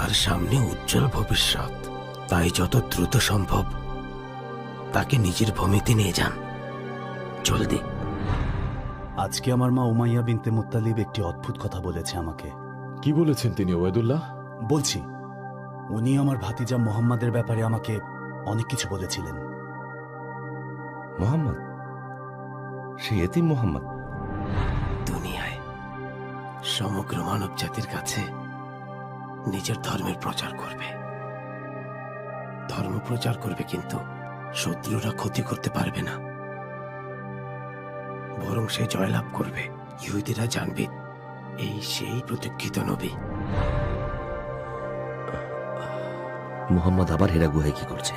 তার সামনে উজ্জ্বল ভবিষ্যৎ, তাই যত দ্রুত সম্ভব তাকে নিজের ভূমিতে নিয়ে যান, জলদি। আজকে আমার মা উমাইয়া বিনতে মুত্তালিব একটি অদ্ভুত কথা বলেছে আমাকে। কি বলেছেন তিনি ওয়াইদুল্লাহ? বলছি, উনি আমার ভাতিজা মোহাম্মদের ব্যাপারে আমাকে অনেক কিছু বলেছিলেন। মোহাম্মদ? সে এতিম মোহাম্মদ? দুনিয়ায় সমগ্র মানব জাতির কাছে নিজের ধর্মের প্রচার করবে, ধর্ম প্রচার করবে, কিন্তু শত্রুরা ক্ষতি করতে পারবে না, বরং সে জয়লাভ করবে। ইহুদিরা জানবে এই সেই প্রতীক্ষিত নবী। মোহাম্মদ আবার হেরা গুহায় কি করছে?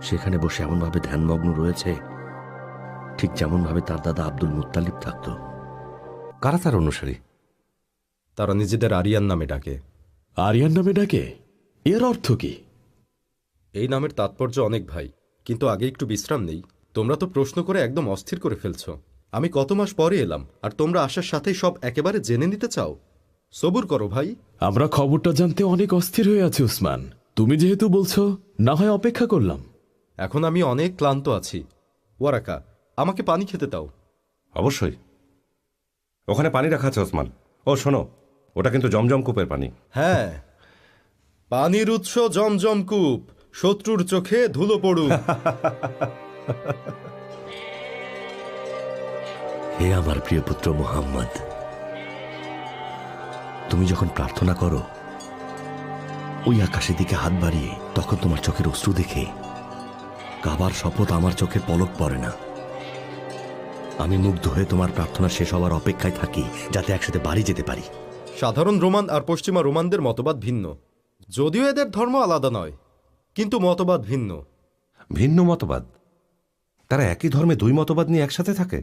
সেখানে বসে এমন ভাবে ধ্যানমগ্ন রয়েছে, ঠিক যেমন ভাবে তার দাদা আব্দুল মুত্তালিব থাকত। কারা তার অনুসারী? তারা নিজেদের আরিয়ান নামে ডাকে। আরিয়ান নামে ডাকে? এর অর্থ কি? এই নামের তাৎপর্য অনেক ভাই, কিন্তু আগে একটু বিশ্রাম নেই। তোমরা তো প্রশ্ন করে একদম অস্থির করে ফেলছ। আমি কত মাস পরে এলাম, আর তোমরা আসার সাথেই সব একেবারে জেনে নিতে চাও। সবুর করো ভাই। আমরা খবরটা জানতে অনেক অস্থির হয়ে আছি উসমান। তুমি যেহেতু বলছো, না হয় অপেক্ষা করলাম। এখন আমি অনেক ক্লান্ত আছি। ওয়ারাকা, আমাকে পানি খেতে দাও। অবশ্যই, ওখানে পানি রাখা আছে ওসমান। ও শোনো, ওটা কিন্তু জমজম কূপের পানি। হ্যাঁ, পানির উৎস জমজম কূপ, শত্রুর চোখে ধুলো পড়ুক। হে আমার প্রিয় পুত্র মুহাম্মদ, তুমি যখন প্রার্থনা করো ওই আকাশের দিকে হাত বাড়িয়ে, তখন তোমার চোখের অশ্রু দেখে কাবার শপথ আমার চোখের পলক পড়ে না। আমি মুগ্ধ হয়ে তোমার প্রার্থনা শেষ হওয়ার অপেক্ষায় থাকি, যাতে একসাথে বাড়ি যেতে পারি। সাধারণ রোমান আর পশ্চিমা রোমানদের মতবাদ ভিন্ন, যদিও এদের ধর্ম আলাদা নয়, কিন্তু মতবাদ ভিন্ন। ভিন্ন মতবাদ? তারা একই ধর্মে দুই মতবাদ নিয়ে একসাথে থাকে?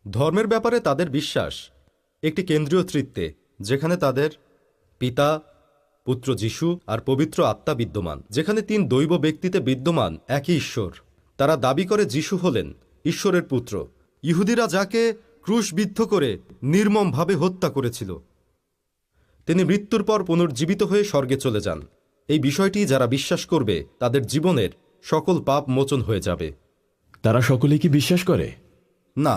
ধর্মের ব্যাপারে তাদের বিশ্বাস একটি কেন্দ্রীয় তৃত্বে, যেখানে তাদের পিতা, পুত্র যিশু আর পবিত্র আত্মা বিদ্যমান, যেখানে তিন দৈব ব্যক্তিতে বিদ্যমান একই ঈশ্বর। তারা দাবি করে যিশু হলেন ঈশ্বরের পুত্র। ইহুদিরা যাকে ক্রুশবিদ্ধ করে নির্মমভাবে হত্যা করেছিল, তিনি মৃত্যুর পর পুনর্জীবিত হয়ে স্বর্গে চলে যান। এই বিষয়টি যারা বিশ্বাস করবে, তাদের জীবনের সকল পাপ মোচন হয়ে যাবে। তারা সকলে কি বিশ্বাস করে? না,